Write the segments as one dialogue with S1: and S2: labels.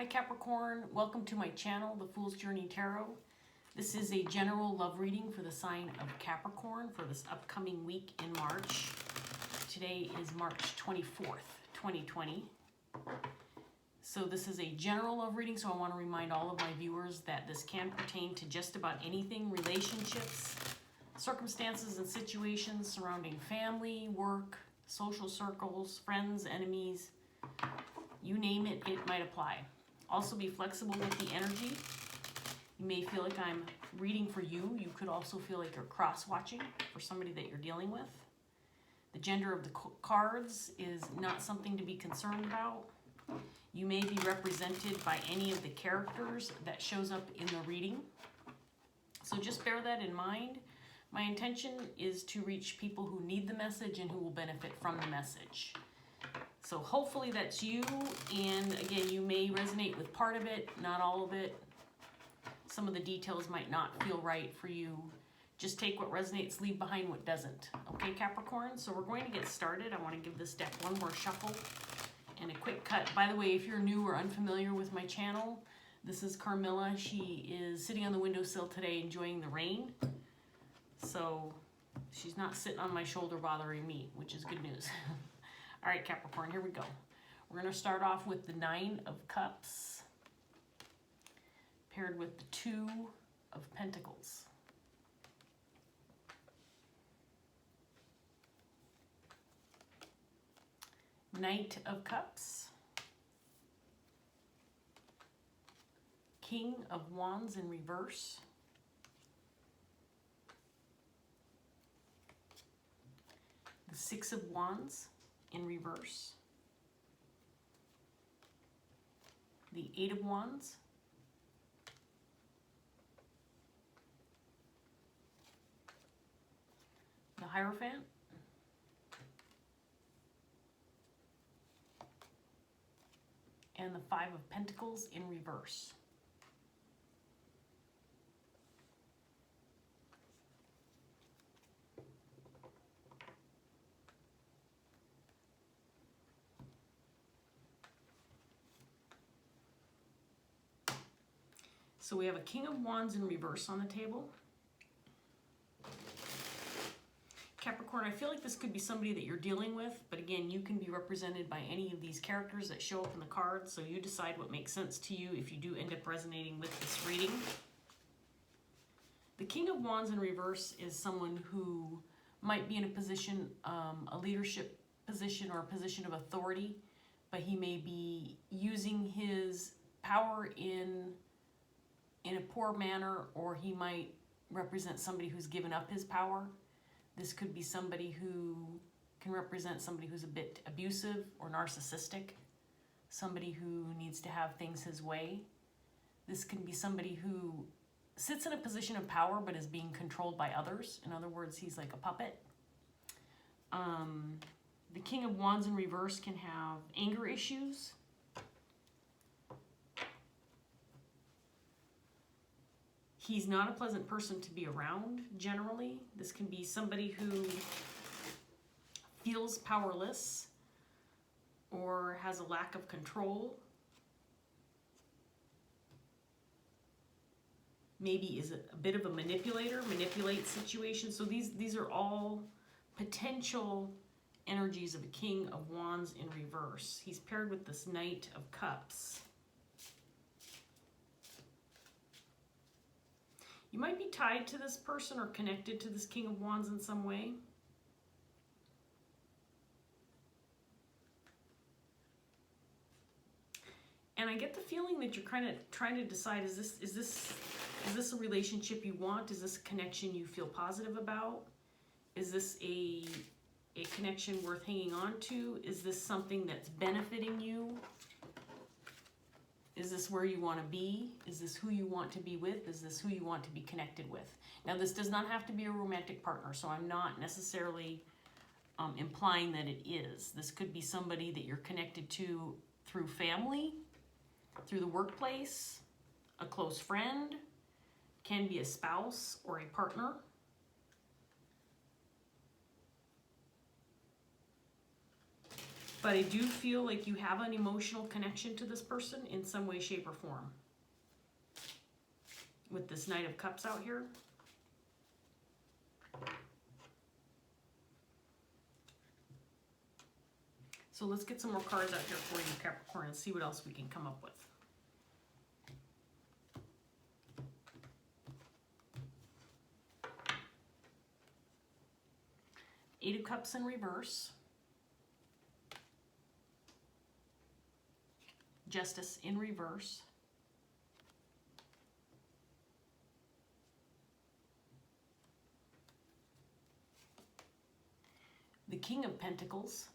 S1: Hi Capricorn, welcome to my channel, The Fool's Journey Tarot. This is a general love reading for the sign of Capricorn for this upcoming week in March. Today is March 24th, 2020. So this is a general love reading, so I want to remind all of my viewers that this can pertain to just about anything, relationships, circumstances and situations surrounding family, work, social circles, friends, enemies, you name it, it might apply. Also be flexible with the energy. You may feel like I'm reading for you. You could also feel like you're cross-watching for somebody that you're dealing with. The gender of the cards is not something to be concerned about. You may be represented by any of the characters that shows up in the reading. So just bear that in mind. My intention is to reach people who need the message and who will benefit from the message. So hopefully that's you, and again, you may resonate with part of it, not all of it. Some of the details might not feel right for you. Just take what resonates, leave behind what doesn't. Okay, Capricorn? So we're going to get started. I want to give this deck one more shuffle and a quick cut. By the way, if you're new or unfamiliar with my channel, this is Carmilla. She is sitting on the windowsill today enjoying the rain. So she's not sitting on my shoulder bothering me, which is good news. All right, Capricorn, here we go. We're going to start off with the Nine of Cups paired with the Two of Pentacles. Knight of Cups. King of Wands in reverse. The Six of Wands in reverse. The Eight of Wands. The Hierophant. And the Five of Pentacles in reverse. So we have a King of Wands in reverse on the table. Capricorn, I feel like this could be somebody that you're dealing with, but again, you can be represented by any of these characters that show up in the cards, so you decide what makes sense to you if you do end up resonating with this reading. The King of Wands in reverse is someone who might be in a position, a leadership position or a position of authority, but he may be using his power in a poor manner, or he might represent somebody who's given up his power. This could be somebody who can represent somebody who's a bit abusive or narcissistic, somebody who needs to have things his way. This can be somebody who sits in a position of power but is being controlled by others. In other words, he's like a puppet. The King of Wands in reverse can have anger issues. He's not a pleasant person to be around, generally. This can be somebody who feels powerless or has a lack of control. Maybe is a bit of a manipulator, manipulates situations. So these are all potential energies of a King of Wands in reverse. He's paired with this Knight of Cups. You might be tied to this person or connected to this King of Wands in some way. And I get the feeling that you're kind of trying to decide, is this a relationship you want? Is this a connection you feel positive about? Is this a connection worth hanging on to? Is this something that's benefiting you? Is this where you want to be? Is this who you want to be with? Is this who you want to be connected with? Now, this does not have to be a romantic partner, so I'm not necessarily implying that it is. This could be somebody that you're connected to through family, through the workplace, a close friend, can be a spouse or a partner. But I do feel like you have an emotional connection to this person in some way, shape, or form. With this Knight of Cups out here. So let's get some more cards out here for you, Capricorn, and see what else we can come up with. Eight of Cups in reverse. Justice in reverse. The King of Pentacles,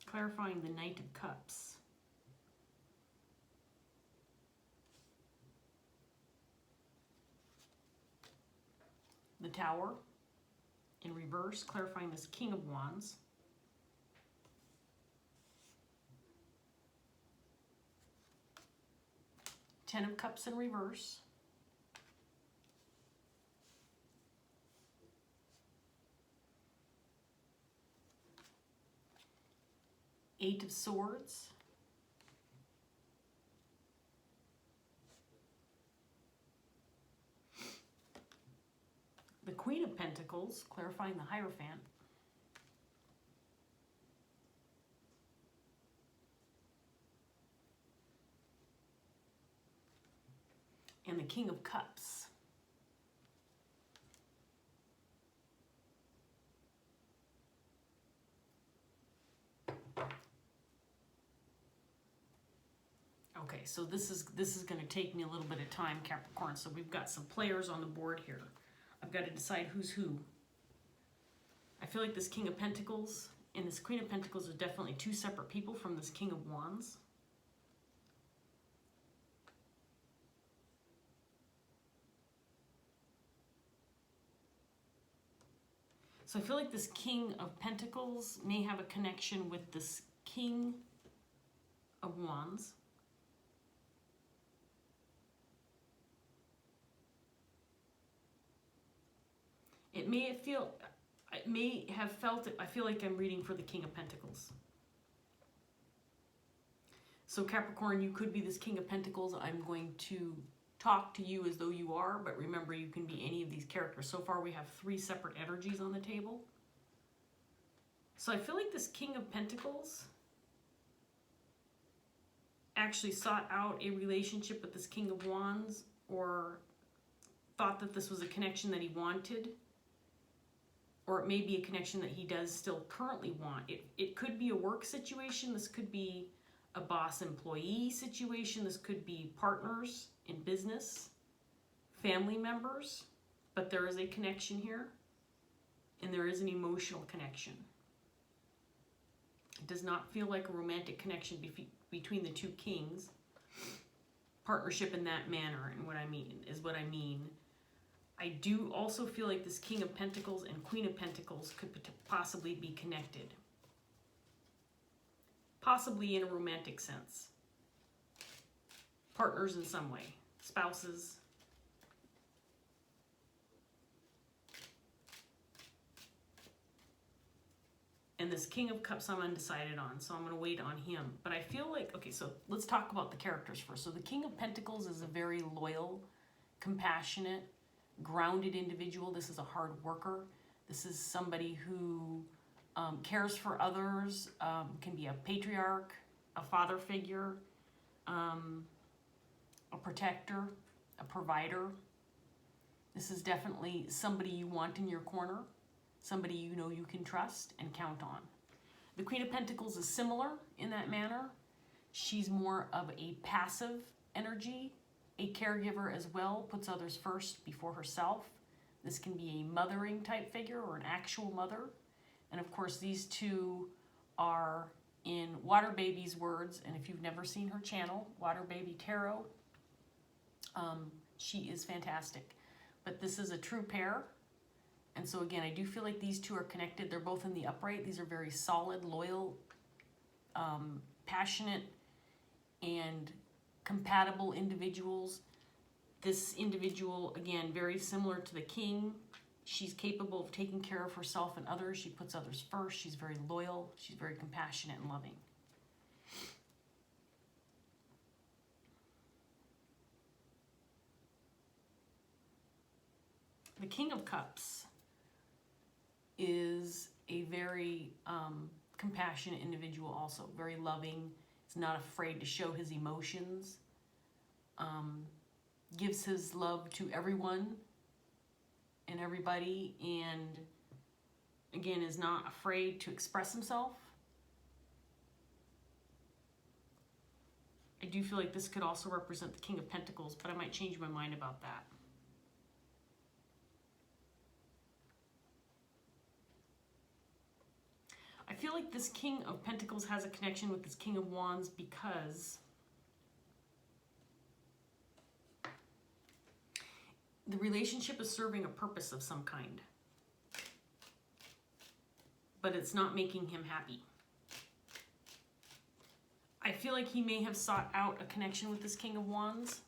S1: clarifying the Knight of Cups. The Tower in reverse, clarifying this King of Wands. Ten of Cups in reverse. Eight of Swords. The Queen of Pentacles, clarifying the Hierophant. And the King of Cups. Okay, so this is going to take me a little bit of time, Capricorn. So we've got some players on the board here. I've got to decide who's who. I feel like this King of Pentacles and this Queen of Pentacles are definitely two separate people from this King of Wands. So I feel like this King of Pentacles may have a connection with this King of Wands. It may have felt it. I feel like I'm reading for the King of Pentacles. So Capricorn, you could be this King of Pentacles. I'm going to talk to you as though you are, but remember, you can be any of these characters. So far, we have three separate energies on the table. So I feel like this King of Pentacles actually sought out a relationship with this King of Wands, or thought that this was a connection that he wanted. Or it may be a connection that he does still currently want. It could be a work situation. This could be a boss-employee situation. This could be partners in business, family members. But there is a connection here, and there is an emotional connection. It does not feel like a romantic connection between the two kings. Partnership in that manner, and what I mean. I do also feel like this King of Pentacles and Queen of Pentacles could possibly be connected. Possibly in a romantic sense. Partners in some way. Spouses. And this King of Cups I'm undecided on, so I'm going to wait on him. But I feel like, okay, so let's talk about the characters first. So the King of Pentacles is a very loyal, compassionate, grounded individual. This is a hard worker. This is somebody who cares for others, can be a patriarch, a father figure, a protector, a provider. This is definitely somebody you want in your corner, somebody you know you can trust and count on. The Queen of Pentacles is similar in that manner. She's more of a passive energy, a caregiver as well, puts others first before herself. This can be a mothering type figure or an actual mother. And of course, these two are in Water Baby's words. And if you've never seen her channel, Water Baby Tarot, she is fantastic. But this is a true pair. And so again, I do feel like these two are connected. They're both in the upright. These are very solid, loyal, passionate, and compatible individuals. This individual, again, very similar to the King She's capable of taking care of herself and others. She puts others first. She's very loyal. She's very compassionate and loving. The King of Cups is a very compassionate individual also. Very loving. He's not afraid to show his emotions. Gives his love to everyone and everybody, and again is not afraid to express himself. I do feel like this could also represent the King of Pentacles, but I might change my mind about that. I feel like this King of Pentacles has a connection with this King of Wands because the relationship is serving a purpose of some kind, but it's not making him happy. I feel like he may have sought out a connection with this King of Wands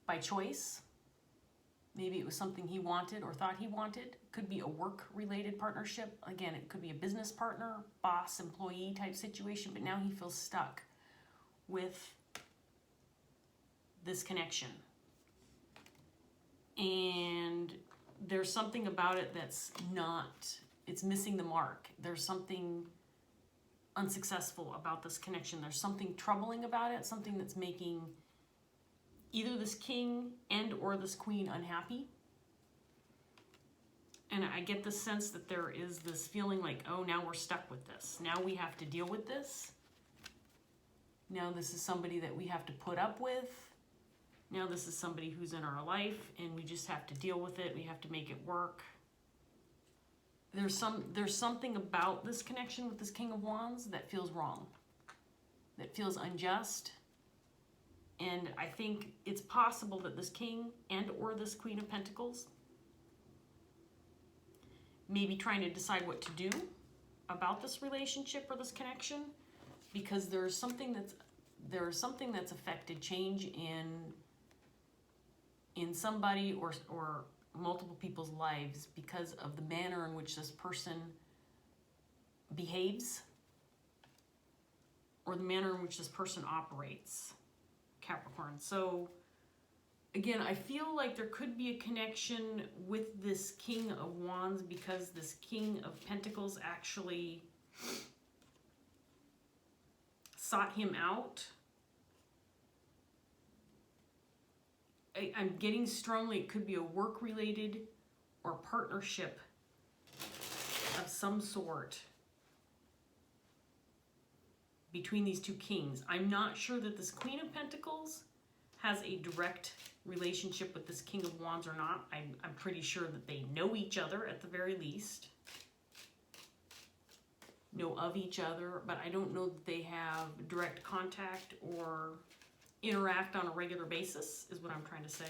S1: by choice. Maybe it was something he wanted or thought he wanted. Could be a work-related partnership. Again, it could be a business partner, boss, employee type situation, but now he feels stuck with this connection. And there's something about it that's not, it's missing the mark. There's something unsuccessful about this connection. There's something troubling about it, something that's making either this king and or this queen unhappy. And I get the sense that there is this feeling like, oh, now we're stuck with this. Now we have to deal with this. Now this is somebody that we have to put up with. Now this is somebody who's in our life and we just have to deal with it. We have to make it work. There's something about this connection with this King of Wands that feels wrong, that feels unjust. And I think it's possible that this King and or this Queen of Pentacles may be trying to decide what to do about this relationship or this connection, because there's something that's affected change in somebody or multiple people's lives because of the manner in which this person behaves or the manner in which this person operates, Capricorn. So again, I feel like there could be a connection with this King of Wands because this King of Pentacles actually sought him out. I'm getting strongly it could be a work-related or partnership of some sort between these two kings. I'm not sure that this Queen of Pentacles has a direct relationship with this King of Wands or not. I'm pretty sure that they know each other at the very least. Know of each other, but I don't know that they have direct contact or interact on a regular basis, is what I'm trying to say.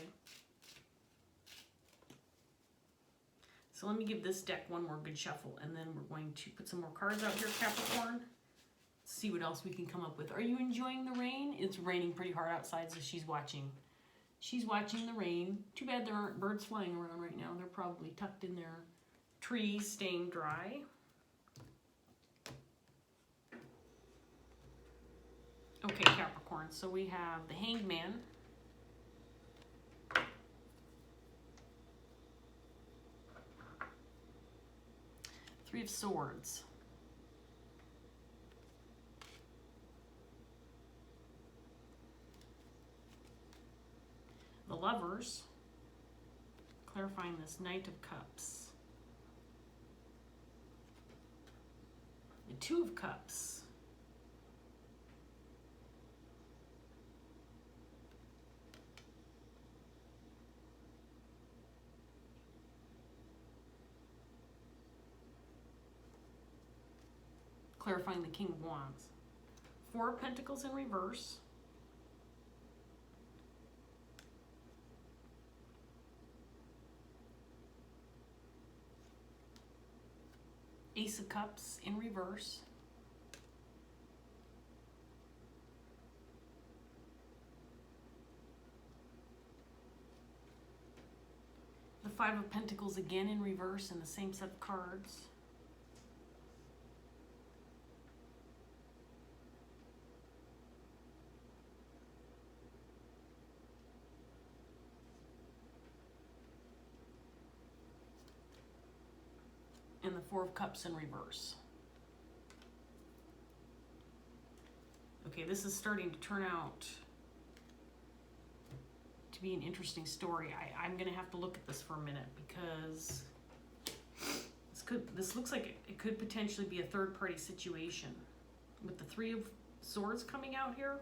S1: So let me give this deck one more good shuffle, and then we're going to put some more cards out here, Capricorn. See what else we can come up with. Are you enjoying the rain? It's raining pretty hard outside, so she's watching. She's watching the rain. Too bad there aren't birds flying around right now. They're probably tucked in their trees, staying dry. Okay, Capricorn, so we have the Hanged Man, Three of Swords, the Lovers, clarifying this Knight of Cups, the Two of Cups, clarifying the King of Wands, Four of Pentacles in reverse, Ace of Cups in reverse, the Five of Pentacles again in reverse in the same set of cards. And the Four of Cups in reverse. Okay, this is starting to turn out to be an interesting story. I'm going to have to look at this for a minute because this looks like it could potentially be a third-party situation. With the Three of Swords coming out here,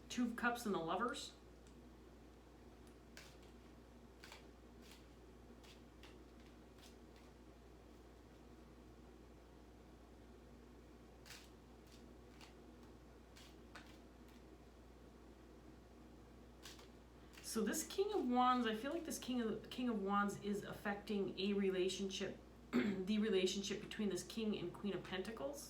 S1: Two of Cups and the Lovers. So this King of Wands, I feel like this King of Wands is affecting a relationship, the relationship between this King and Queen of Pentacles.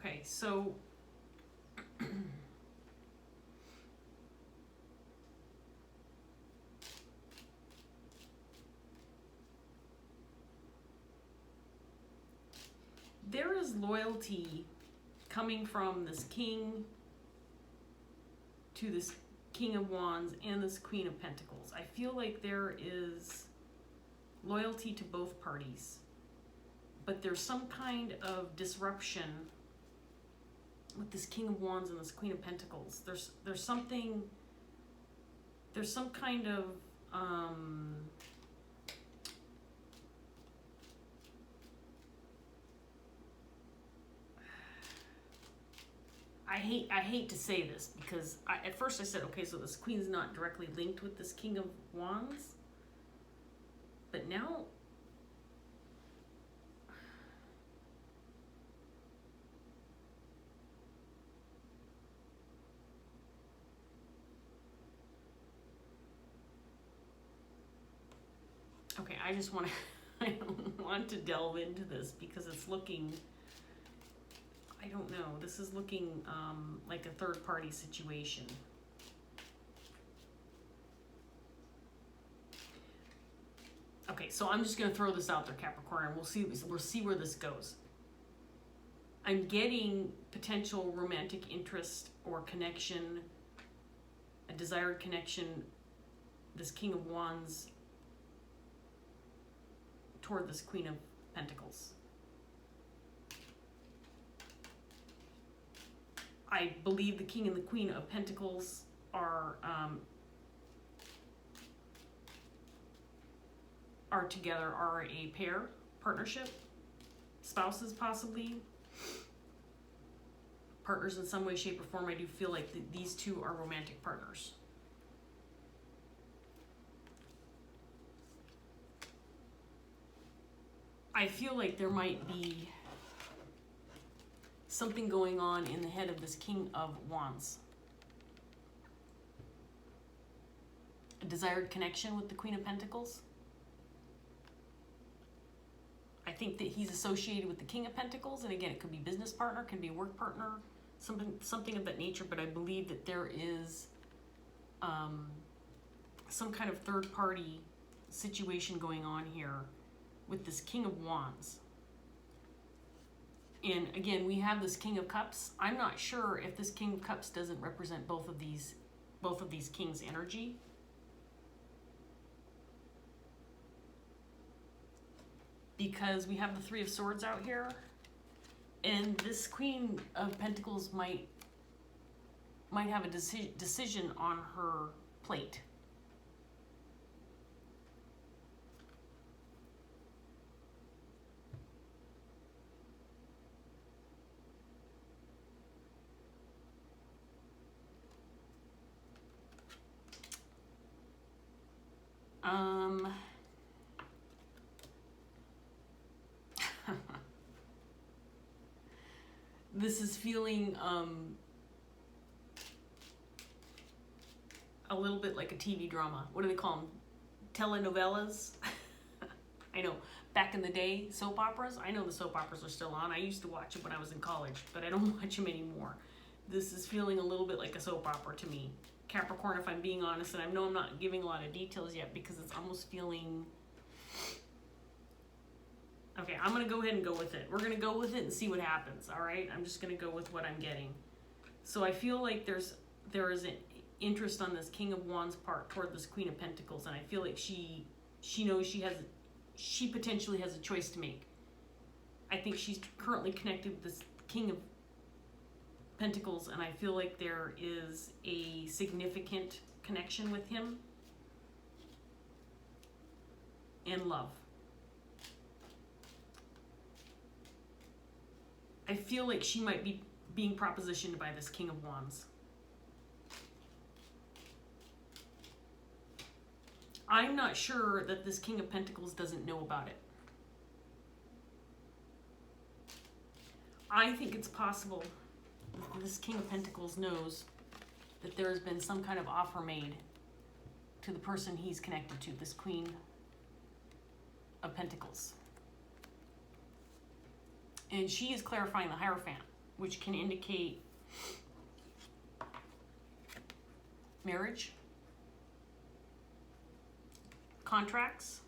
S1: Okay, so there is loyalty coming from this King to this King of Wands and this Queen of Pentacles. I feel like there is loyalty to both parties, but there's some kind of disruption with this King of Wands and this Queen of Pentacles. There's some kind of I hate to say this because at first I said, okay, so this Queen's not directly linked with this King of Wands, but now okay, I just want to I want to delve into this because it's looking, I don't know, this is looking like a third-party situation. Okay, so I'm just going to throw this out there, Capricorn, and we'll see where this goes. I'm getting potential romantic interest or connection, a desired connection, this King of Wands toward this Queen of Pentacles. I believe the King and the Queen of Pentacles are together, are a pair, partnership, spouses possibly, partners in some way, shape, or form. I do feel like these two are romantic partners. I feel like there might be something going on in the head of this King of Wands. A desired connection with the Queen of Pentacles. I think that he's associated with the King of Pentacles, and again, it could be business partner, can be a work partner, something of that nature, but I believe that there is some kind of third-party situation going on here with this King of Wands. And again, we have this King of Cups. I'm not sure if this King of Cups doesn't represent both of these kings' energy. Because we have the Three of Swords out here, and this Queen of Pentacles might have a decision on her plate. this is feeling a little bit like a TV drama. What do they call them? Telenovelas? I know, back in the day, soap operas. I know the soap operas are still on. I used to watch it when I was in college, but I don't watch them anymore. This is feeling a little bit like a soap opera to me. Capricorn, if I'm being honest, and I know I'm not giving a lot of details yet because it's almost feeling... Okay, I'm going to go ahead and go with it. We're going to go with it and see what happens, all right? I'm just going to go with what I'm getting. So I feel like there is an interest on this King of Wands part toward this Queen of Pentacles, and I feel like she knows she potentially has a choice to make. I think she's currently connected with this King of Pentacles, and I feel like there is a significant connection with him and love. I feel like she might be being propositioned by this King of Wands. I'm not sure that this King of Pentacles doesn't know about it. I think it's possible that this King of Pentacles knows that there has been some kind of offer made to the person he's connected to, this Queen of Pentacles. And she is clarifying the Hierophant, which can indicate marriage, contracts.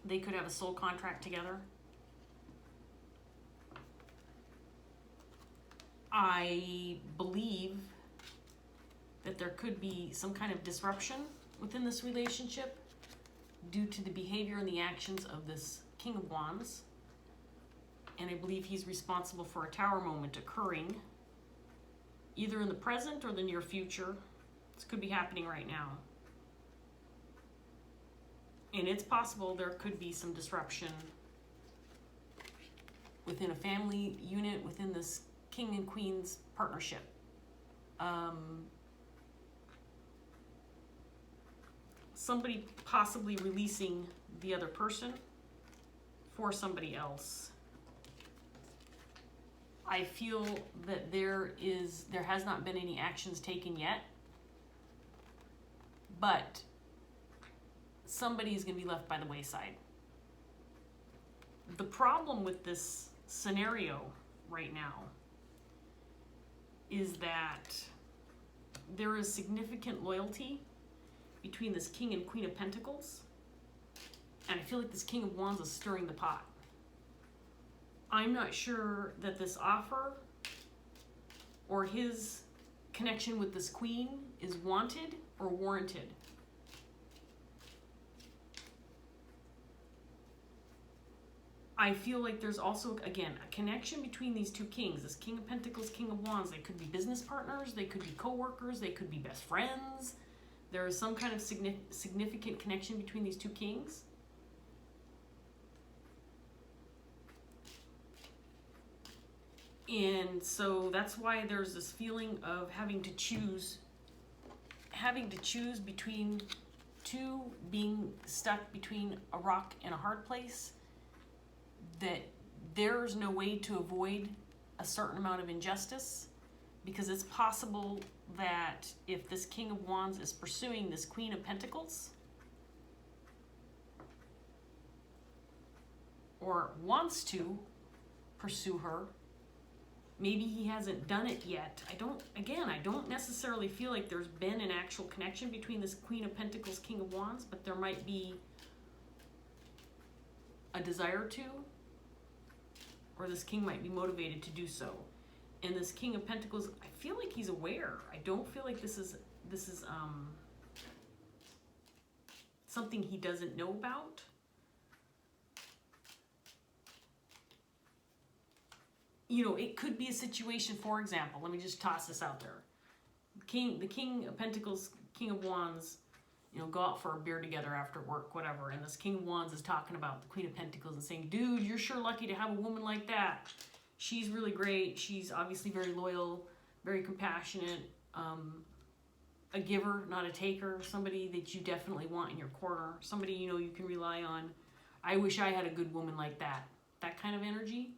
S1: They could have a soul contract together. I believe that there could be some kind of disruption within this relationship due to the behavior and the actions of this King of Wands. And I believe he's responsible for a Tower moment occurring either in the present or the near future. This could be happening right now. And it's possible there could be some disruption within a family unit, within this King and Queen's partnership. Somebody possibly releasing the other person for somebody else. I feel that there has not been any actions taken yet, but somebody is going to be left by the wayside. The problem with this scenario right now is that there is significant loyalty between this King and Queen of Pentacles, and I feel like this King of Wands is stirring the pot. I'm not sure that this offer or his connection with this Queen is wanted or warranted. I feel like there's also, again, a connection between these two kings, this King of Pentacles, King of Wands. They could be business partners, they could be co-workers, they could be best friends. There is some kind of significant connection between these two kings. And so that's why there's this feeling of having to choose between two, being stuck between a rock and a hard place, that there's no way to avoid a certain amount of injustice, because it's possible that if this King of Wands is pursuing this Queen of Pentacles, or wants to pursue her, maybe he hasn't done it yet. I don't necessarily feel like there's been an actual connection between this Queen of Pentacles, King of Wands, but there might be a desire to, or this king might be motivated to do so. And this King of Pentacles, I feel like he's aware. I don't feel like this is something he doesn't know about. You know, it could be a situation, for example, let me just toss this out there. The King of Pentacles, King of Wands, you know, go out for a beer together after work, whatever, and this King of Wands is talking about the Queen of Pentacles and saying, dude, you're sure lucky to have a woman like that. She's really great. She's obviously very loyal, very compassionate, a giver, not a taker, somebody that you definitely want in your corner, somebody you know you can rely on. I wish I had a good woman like that. That kind of energy.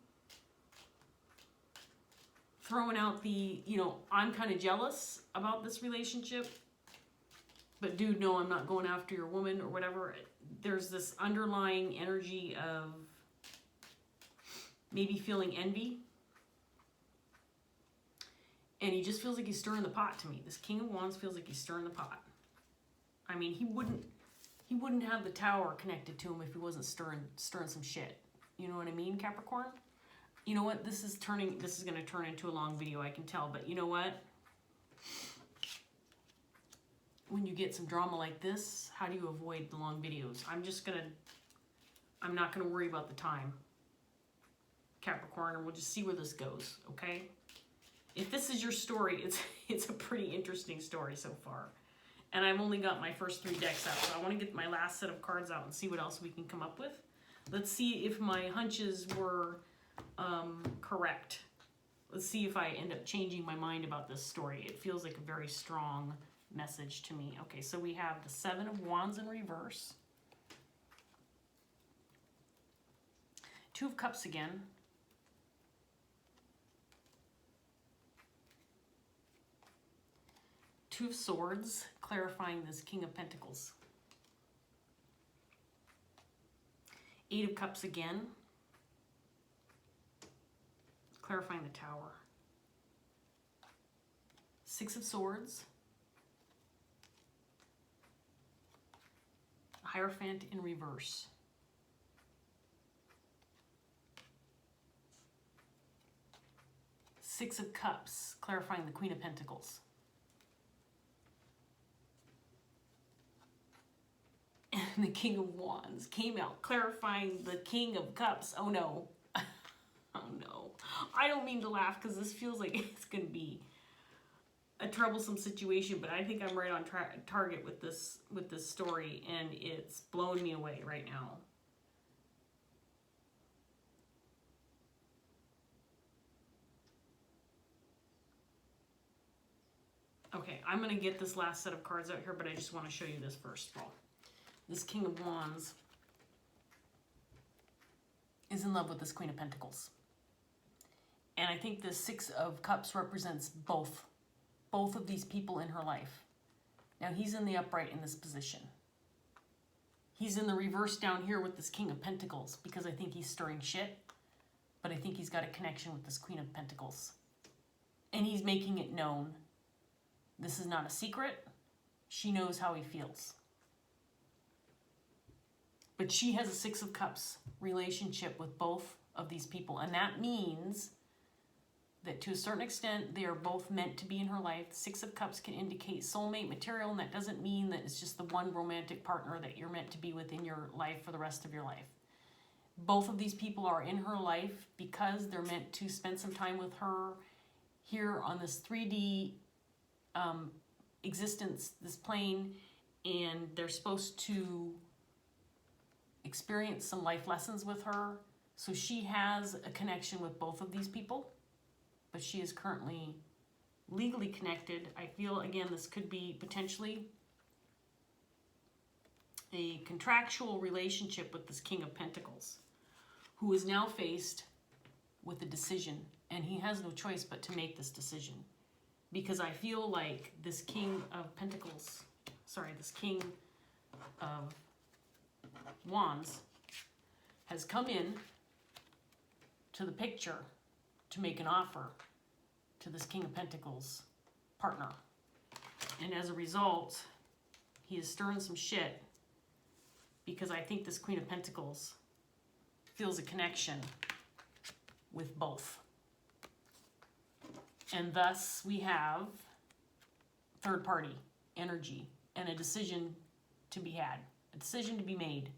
S1: throwing out the, you know, I'm kind of jealous about this relationship, but dude, no, I'm not going after your woman or whatever. There's this underlying energy of maybe feeling envy. And he just feels like he's stirring the pot to me. This King of Wands feels like he's stirring the pot. I mean, he wouldn't have the tower connected to him if he wasn't stirring some shit. You know what I mean, Capricorn? You know what? This is going to turn into a long video, I can tell. But you know what? When you get some drama like this, how do you avoid the long videos? I'm not going to worry about the time, Capricorn, and we'll just see where this goes, okay? If this is your story, it's a pretty interesting story so far. And I've only got my first 3 decks out, so I want to get my last set of cards out and see what else we can come up with. Let's see if my hunches were correct. Let's see if I end up changing my mind about this story. It feels like a very strong message to me. Okay, so we have the 7 of Wands in reverse. 2 of Cups again. Two of Swords, clarifying this King of Pentacles. 8 of Cups again, clarifying the Tower. 6 of Swords, Hierophant in reverse. 6 of Cups, clarifying the Queen of Pentacles. And the King of Wands came out, clarifying the King of Cups. Oh no. Oh no. I don't mean to laugh because this feels like it's going to be a troublesome situation, but I think I'm right on target with this story, and it's blowing me away right now. Okay, I'm going to get this last set of cards out here, but I just want to show you this first of all. This King of Wands is in love with this Queen of Pentacles. And I think the 6 of Cups represents both of these people in her life. Now he's in the upright in this position. He's in the reverse down here with this King of Pentacles because I think he's stirring shit. But I think he's got a connection with this Queen of Pentacles. And he's making it known. This is not a secret. She knows how he feels. But she has a 6 of Cups relationship with both of these people. And that means that to a certain extent, they are both meant to be in her life. 6 of Cups can indicate soulmate material, and that doesn't mean that it's just the one romantic partner that you're meant to be with in your life for the rest of your life. Both of these people are in her life because they're meant to spend some time with her here on this 3D existence, this plane, and they're supposed to experience some life lessons with her. So she has a connection with both of these people, but she is currently legally connected. I feel, again, this could be potentially a contractual relationship with this King of Pentacles, who is now faced with a decision, and he has no choice but to make this decision. Because I feel like this King of Pentacles, this King of Wands has come in to the picture to make an offer to this King of Pentacles partner. And as a result, he is stirring some shit because I think this Queen of Pentacles feels a connection with both. And thus we have third party energy and a decision to be had, a decision to be made.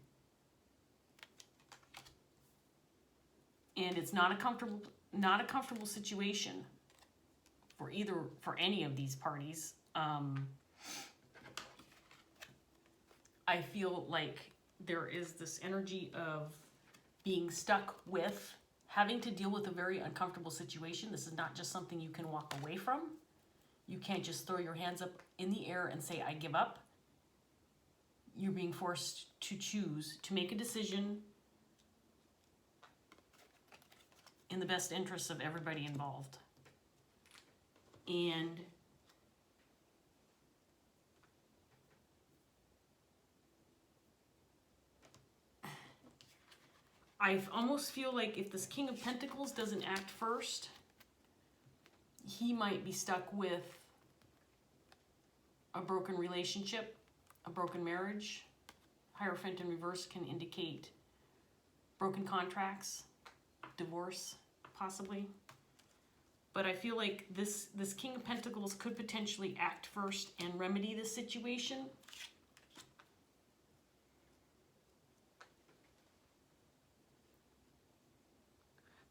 S1: And it's not a comfortable situation for any of these parties. I feel like there is this energy of being stuck with having to deal with a very uncomfortable situation. This is not just something you can walk away from. You can't just throw your hands up in the air and say, I give up. You're being forced to choose, to make a decision in the best interests of everybody involved. And I almost feel like if this King of Pentacles doesn't act first, he might be stuck with a broken relationship, a broken marriage. Hierophant in reverse can indicate broken contracts, divorce, possibly. But I feel like this King of Pentacles could potentially act first and remedy this situation.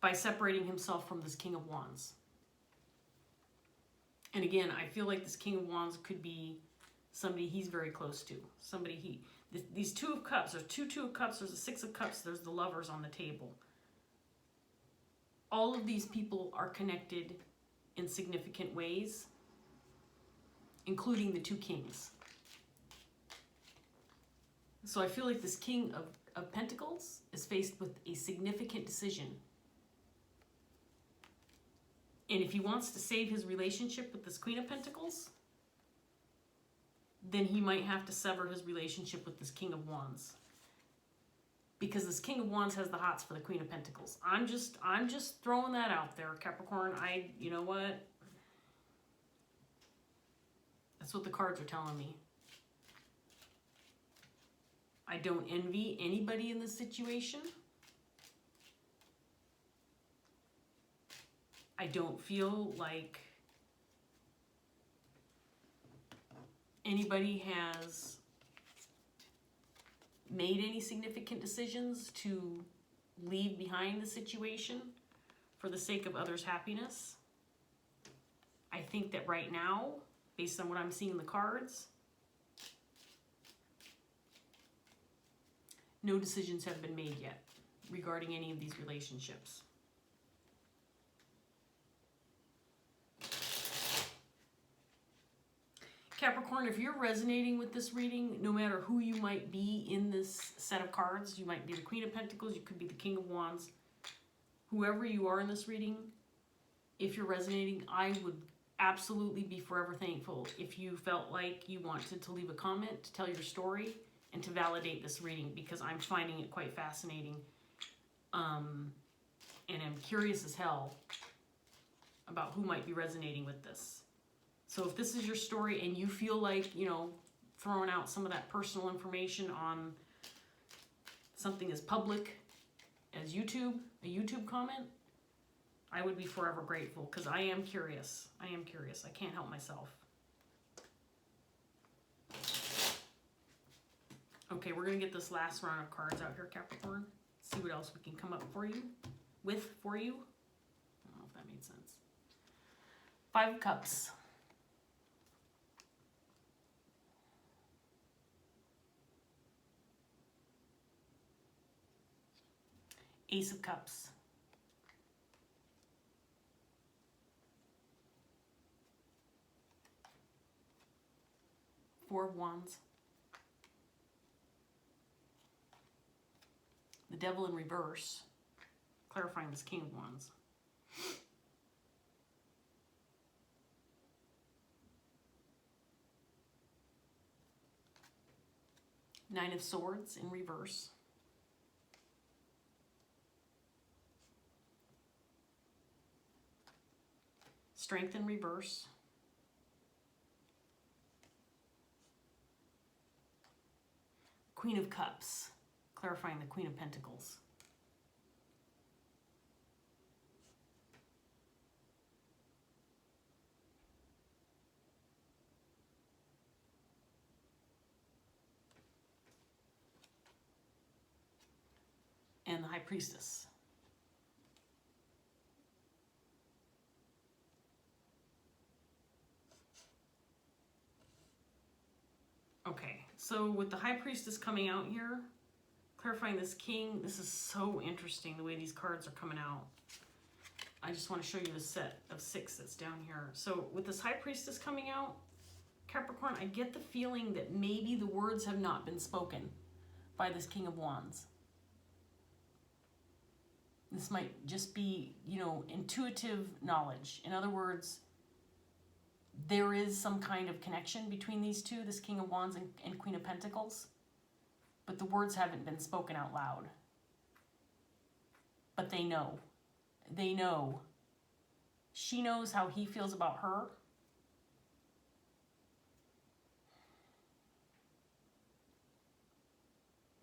S1: By separating himself from this King of Wands. And again, I feel like this King of Wands could be somebody he's very close to. Somebody these Two of Cups, there's Two of Cups, there's a Six of Cups, there's the Lovers on the table. All of these people are connected in significant ways, including the two kings. So I feel like this King of Pentacles is faced with a significant decision. And if he wants to save his relationship with this Queen of Pentacles, then he might have to sever his relationship with this King of Wands. Because this King of Wands has the hots for the Queen of Pentacles. I'm just throwing that out there, Capricorn. You know what? That's what the cards are telling me. I don't envy anybody in this situation. I don't feel like anybody has made any significant decisions to leave behind the situation for the sake of others' happiness. I think that right now, based on what I'm seeing in the cards, no decisions have been made yet regarding any of these relationships. Capricorn, if you're resonating with this reading, no matter who you might be in this set of cards, you might be the Queen of Pentacles, you could be the King of Wands, whoever you are in this reading, if you're resonating, I would absolutely be forever thankful if you felt like you wanted to leave a comment, to tell your story, and to validate this reading, because I'm finding it quite fascinating. And I'm curious as hell about who might be resonating with this. So if this is your story and you feel like, throwing out some of that personal information on something as public as YouTube, a YouTube comment, I would be forever grateful, because I am curious. I am curious. I can't help myself. Okay, we're going to get this last round of cards out here, Capricorn. See what else we can come up for you. I don't know if that made sense. Five of Cups. Ace of Cups. Four of Wands. The Devil in reverse, clarifying this King of Wands. Nine of Swords in reverse. Strength in reverse. Queen of Cups, clarifying the Queen of Pentacles. And the High Priestess. Okay, so with the High Priestess coming out here, clarifying this King, this is so interesting the way these cards are coming out. I just want to show you the set of 6 that's down here. So with this High Priestess coming out, Capricorn, I get the feeling that maybe the words have not been spoken by this King of Wands. This might just be, intuitive knowledge. In other words, there is some kind of connection between these two, this King of Wands and Queen of Pentacles, but the words haven't been spoken out loud. But they know. They know. She knows how he feels about her.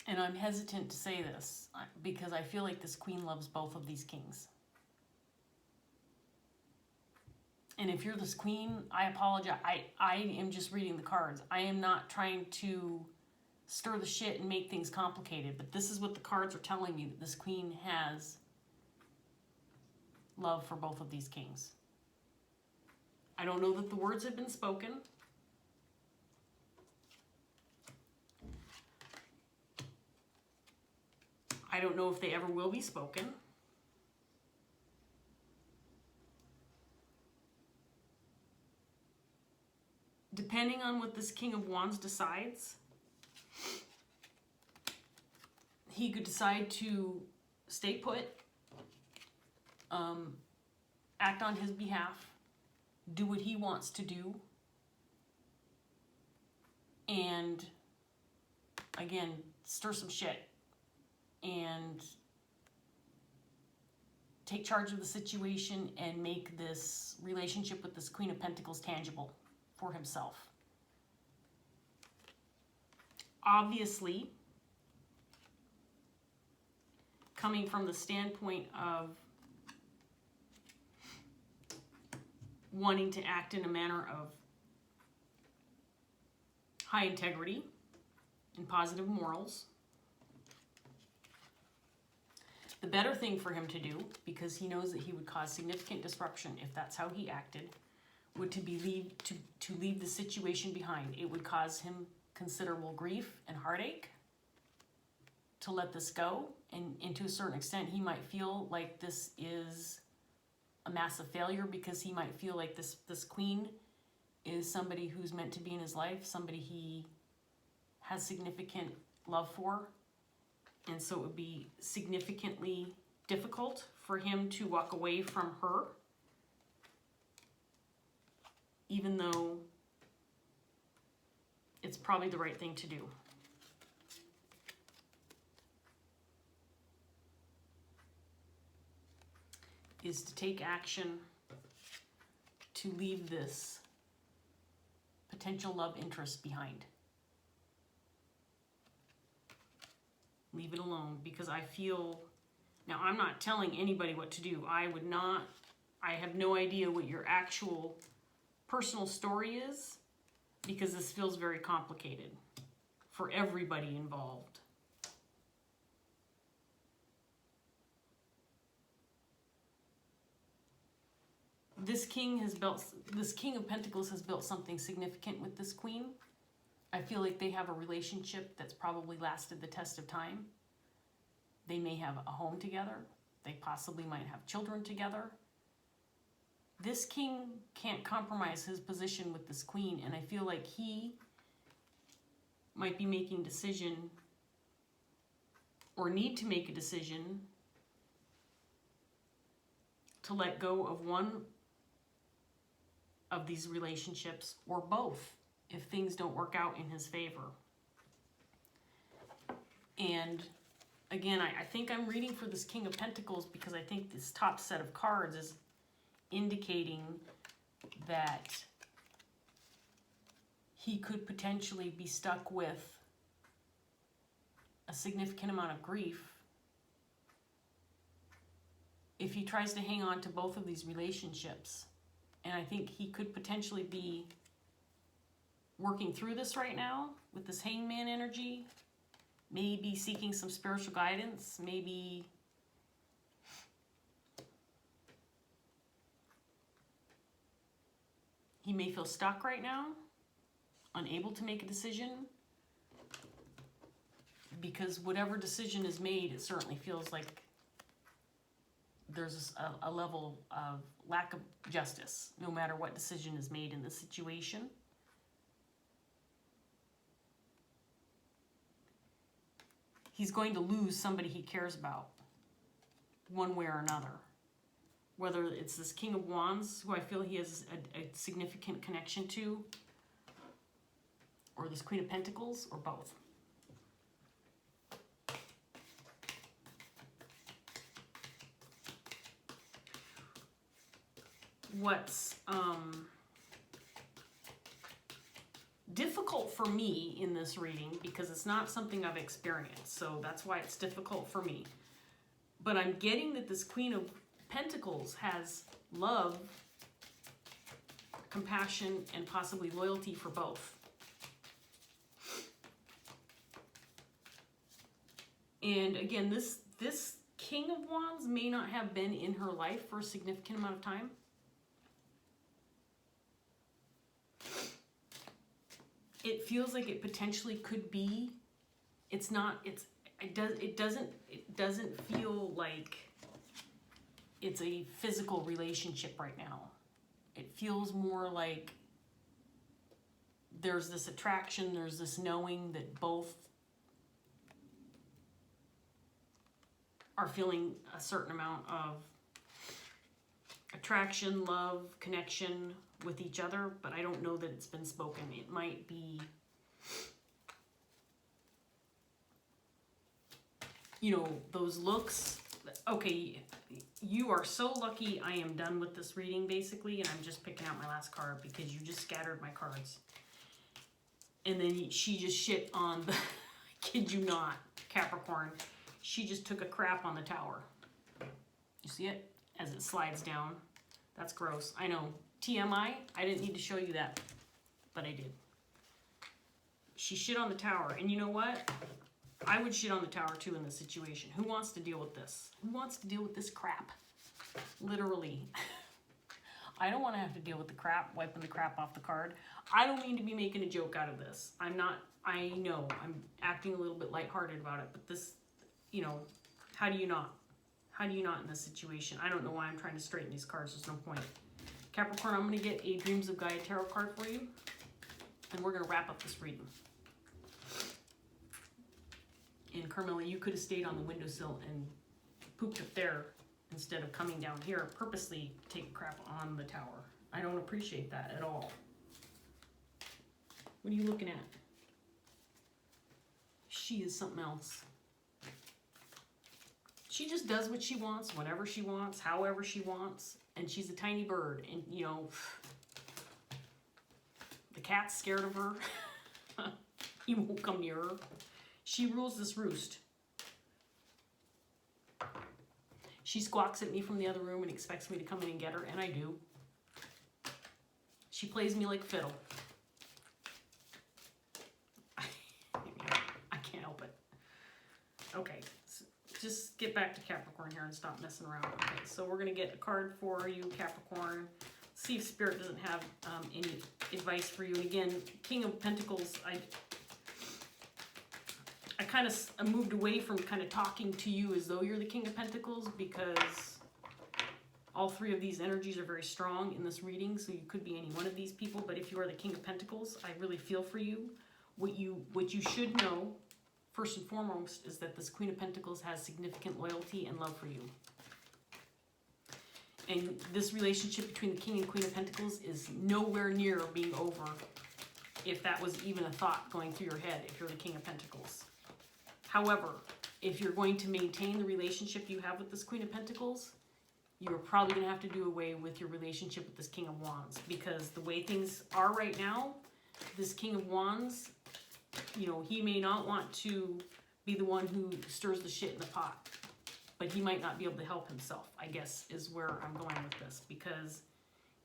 S1: And I'm hesitant to say this because I feel like this queen loves both of these kings. And if you're this queen, I apologize. I am just reading the cards. I am not trying to stir the shit and make things complicated, but this is what the cards are telling me, that this queen has love for both of these kings. I don't know that the words have been spoken. I don't know if they ever will be spoken. Depending on what this King of Wands decides, he could decide to stay put, act on his behalf, do what he wants to do, and again, stir some shit and take charge of the situation and make this relationship with this Queen of Pentacles tangible for himself. Obviously, coming from the standpoint of wanting to act in a manner of high integrity and positive morals, the better thing for him to do, because he knows that he would cause significant disruption if that's how he acted, would to leave the situation behind. It would cause him considerable grief and heartache to let this go, and to a certain extent he might feel like this is a massive failure, because he might feel like this queen is somebody who's meant to be in his life, somebody he has significant love for, and so it would be significantly difficult for him to walk away from her, even though it's probably the right thing to do. Is to take action to leave this potential love interest behind. Leave it alone, because I feel, now I'm not telling anybody what to do. I have no idea what your actual personal story is, because this feels very complicated for everybody involved. This King of Pentacles has built something significant with this queen. I feel like they have a relationship that's probably lasted the test of time. They may have a home together. They possibly might have children together. This king can't compromise his position with this queen, and I feel like he might be making a decision, or need to make a decision, to let go of one of these relationships, or both, if things don't work out in his favor. And again, I think I'm reading for this King of Pentacles because I think this top set of cards is indicating that he could potentially be stuck with a significant amount of grief if he tries to hang on to both of these relationships. And I think he could potentially be working through this right now with this Hangman energy, maybe seeking some spiritual guidance, maybe he may feel stuck right now, unable to make a decision, because whatever decision is made, it certainly feels like there's a level of lack of justice, no matter what decision is made in this situation. He's going to lose somebody he cares about, one way or another. whether it's this King of Wands, who I feel he has a significant connection to, or this Queen of Pentacles, or both. What's difficult for me in this reading, because it's not something I've experienced, so that's why it's difficult for me. But I'm getting that this Queen of Pentacles has love, compassion, and possibly loyalty for both. And again, this King of Wands may not have been in her life for a significant amount of time. It feels like it potentially could be. It's not. It doesn't feel like it's a physical relationship right now. It feels more like there's this attraction, there's this knowing that both are feeling a certain amount of attraction, love, connection with each other, but I don't know that it's been spoken. It might be, you know, those looks. Okay, you are so lucky. I am done with this reading, basically, and I'm just picking out my last card because you just scattered my cards. And then she just shit on the, I kid you not, Capricorn. She just took a crap on the tower. You see it? As it slides down. That's gross. I know. TMI, I didn't need to show you that, but I did. She shit on the tower, and you know what? I would shit on the tower too in this situation. Who wants to deal with this? Who wants to deal with this crap? Literally. I don't want to have to deal with the crap, wiping the crap off the card. I don't mean to be making a joke out of this. I'm not, I know, I'm acting a little bit lighthearted about it, but this, you know, how do you not? How do you not in this situation? I don't know why I'm trying to straighten these cards. There's no point. Capricorn, I'm going to get a Dreams of Gaia tarot card for you, and we're going to wrap up this reading. And Carmela, you could have stayed on the windowsill and pooped up there instead of coming down here purposely to take crap on the tower. I don't appreciate that at all. What are you looking at? She is something else. She just does what she wants, whenever she wants, however she wants, and she's a tiny bird, and you know, the cat's scared of her. He won't come near her. She rules this roost. She squawks at me from the other room and expects me to come in and get her, and I do. She plays me like a fiddle. I can't help it. Okay. Just get back to Capricorn here and stop messing around. Okay, so we're going to get a card for you, Capricorn. See if Spirit doesn't have any advice for you. And again, King of Pentacles, I kind of moved away from kind of talking to you as though you're the King of Pentacles, because all three of these energies are very strong in this reading, so you could be any one of these people. But if you are the King of Pentacles, I really feel for you. What you should know, first and foremost, is that this Queen of Pentacles has significant loyalty and love for you. And this relationship between the King and Queen of Pentacles is nowhere near being over, if that was even a thought going through your head, if you're the King of Pentacles. However, if you're going to maintain the relationship you have with this Queen of Pentacles, you're probably going to have to do away with your relationship with this King of Wands, because the way things are right now, this King of Wands, you know, he may not want to be the one who stirs the shit in the pot, but he might not be able to help himself, I guess, is where I'm going with this, because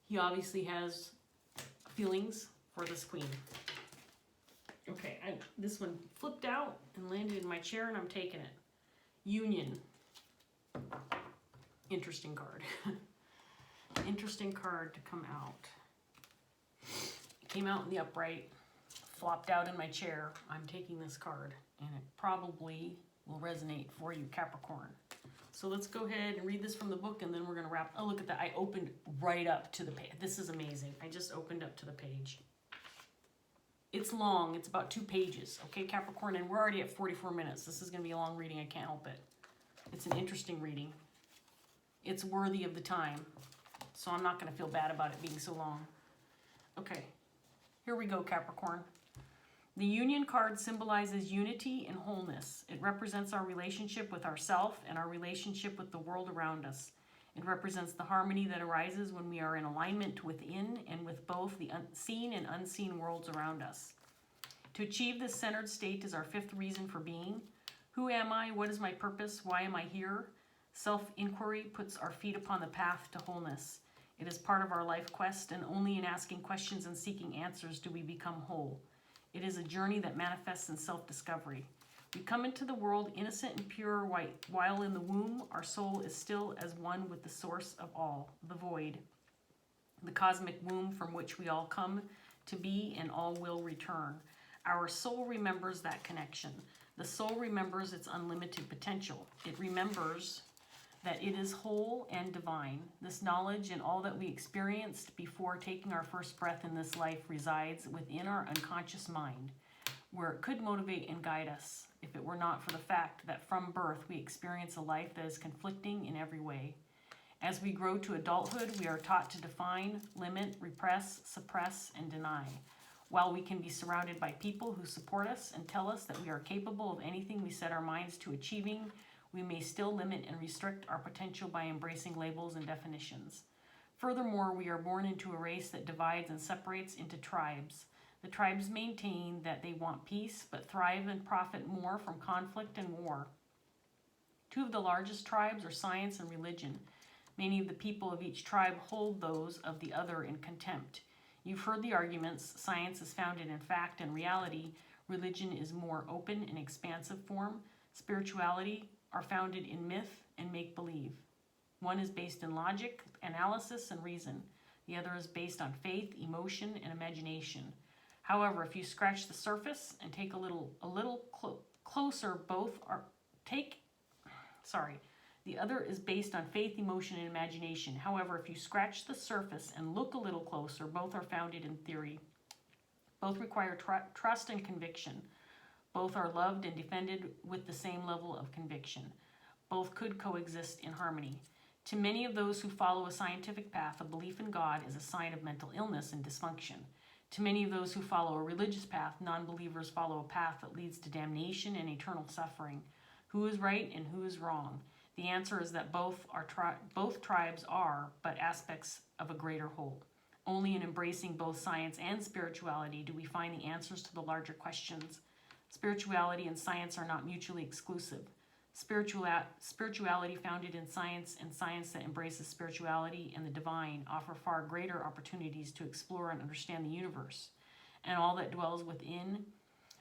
S1: he obviously has feelings for this queen. Okay, this one flipped out and landed in my chair, and I'm taking it. Union. Interesting card. Interesting card to come out. It came out in the upright. Flopped out in my chair. I'm taking this card, and it probably will resonate for you, Capricorn. So let's go ahead and read this from the book, and then we're going to wrap. Oh, look at that. I opened right up to the page. This is amazing. I just opened up to the page. It's long. It's about 2 pages. Okay, Capricorn, and we're already at 44 minutes. This is going to be a long reading. I can't help it. It's an interesting reading. it's worthy of the time. So I'm not going to feel bad about it being so long. Okay, here we go, Capricorn. The Union card symbolizes unity and wholeness. It represents our relationship with ourself and our relationship with the world around us. It represents the harmony that arises when we are in alignment within and with both the seen and unseen worlds around us. To achieve this centered state is our fifth reason for being. Who am I? What is my purpose? Why am I here? Self-inquiry puts our feet upon the path to wholeness. It is part of our life quest, and only in asking questions and seeking answers do we become whole. It is a journey that manifests in self-discovery. We come into the world innocent and pure white. While in the womb, our soul is still as one with the source of all, the void, the cosmic womb from which we all come to be and all will return. Our soul remembers that connection. The soul remembers its unlimited potential. It remembers that it is whole and divine. This knowledge and all that we experienced before taking our first breath in this life resides within our unconscious mind, where it could motivate and guide us if it were not for the fact that from birth we experience a life that is conflicting in every way. As we grow to adulthood, we are taught to define, limit, repress, suppress, and deny. While we can be surrounded by people who support us and tell us that we are capable of anything we set our minds to achieving, we may still limit and restrict our potential by embracing labels and definitions. Furthermore, we are born into a race that divides and separates into tribes. The tribes maintain that they want peace, but thrive and profit more from conflict and war. Two of the largest tribes are science and religion. Many of the people of each tribe hold those of the other in contempt. You've heard the arguments. Science is founded in fact and reality. Religion is more open and expansive form. Spirituality are founded in myth and make-believe. One is based in logic, analysis, and reason. The other is based on faith, emotion, and imagination. However, if you scratch the surface and take a little closer, the other is based on faith, emotion, and imagination. However, if you scratch the surface and look a little closer, both are founded in theory. Both require trust and conviction. Both are loved and defended with the same level of conviction. Both could coexist in harmony. To many of those who follow a scientific path, a belief in God is a sign of mental illness and dysfunction. To many of those who follow a religious path, non-believers follow a path that leads to damnation and eternal suffering. Who is right and who is wrong? The answer is that both tribes are but aspects of a greater whole. Only in embracing both science and spirituality do we find the answers to the larger questions. Spirituality and science are not mutually exclusive. Spirituality founded in science and science that embraces spirituality and the divine offer far greater opportunities to explore and understand the universe and all that dwells within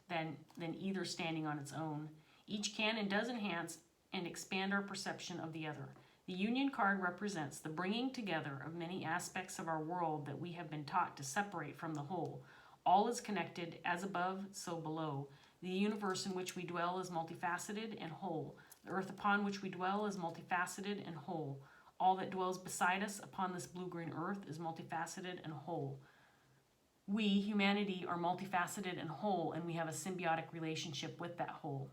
S1: than either standing on its own. Each can and does enhance and expand our perception of the other. The Union card represents the bringing together of many aspects of our world that we have been taught to separate from the whole. All is connected, as above, so below. The universe in which we dwell is multifaceted and whole. The earth upon which we dwell is multifaceted and whole. All that dwells beside us upon this blue-green earth is multifaceted and whole. We, humanity, are multifaceted and whole, and we have a symbiotic relationship with that whole.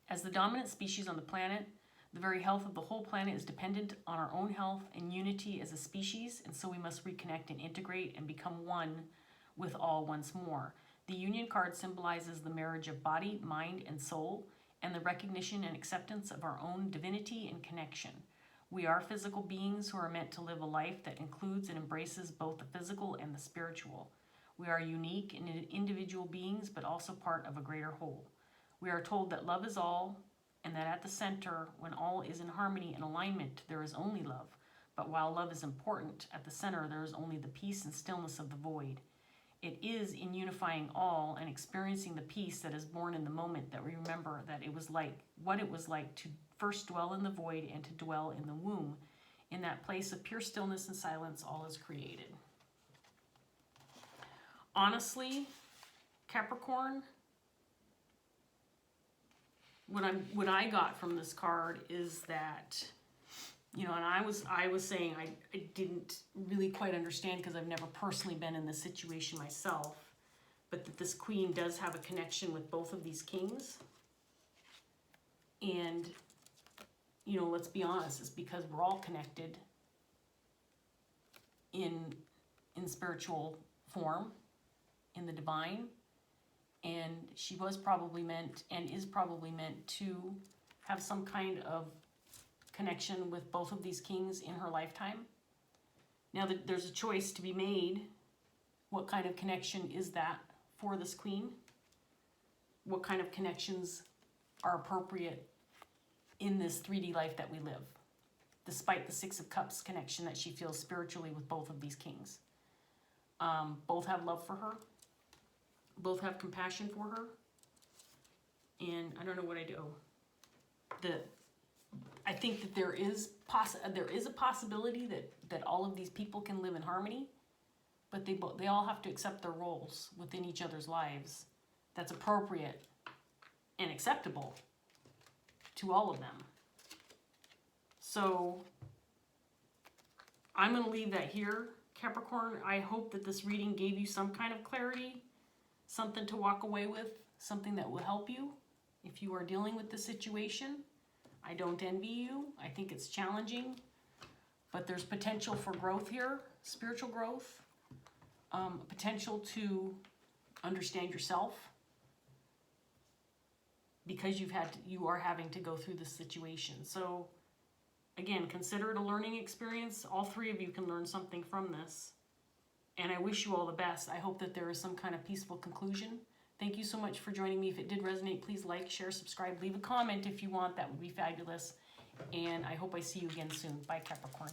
S1: As the dominant species on the planet, the very health of the whole planet is dependent on our own health and unity as a species, and so we must reconnect and integrate and become one with all once more. The Union card symbolizes the marriage of body, mind, and soul, and the recognition and acceptance of our own divinity and connection. We are physical beings who are meant to live a life that includes and embraces both the physical and the spiritual. We are unique and individual beings, but also part of a greater whole. We are told that love is all, and that at the center, when all is in harmony and alignment, there is only love. But while love is important, at the center there is only the peace and stillness of the void. It is in unifying all and experiencing the peace that is born in the moment that we remember that it was like what it was like to first dwell in the void and to dwell in the womb. In that place of pure stillness and silence, all is created. Honestly, Capricorn, what I got from this card is that, you know, and I was saying I didn't really quite understand because I've never personally been in this situation myself, but that this queen does have a connection with both of these kings. And you know, let's be honest, it's because we're all connected in spiritual form, in the divine, and she was probably meant and is probably meant to have some kind of connection with both of these kings in her lifetime. Now that there's a choice to be made, what kind of connection is that for this queen? What kind of connections are appropriate in this 3D life that we live, despite the Six of Cups connection that she feels spiritually with both of these kings? Both have love for her. Both have compassion for her. And I don't know what I do. I think that there is a possibility that all of these people can live in harmony, but they all have to accept their roles within each other's lives that's appropriate and acceptable to all of them. So I'm going to leave that here, Capricorn. I hope that this reading gave you some kind of clarity, something to walk away with, something that will help you if you are dealing with this situation. I don't envy you. I think it's challenging, but there's potential for growth here, spiritual growth, potential to understand yourself, because you are having to go through this situation. So again, consider it a learning experience. All three of you can learn something from this. And I wish you all the best. I hope that there is some kind of peaceful conclusion. Thank you so much for joining me. If it did resonate, please like, share, subscribe, leave a comment if you want. That would be fabulous. And I hope I see you again soon. Bye, Capricorn.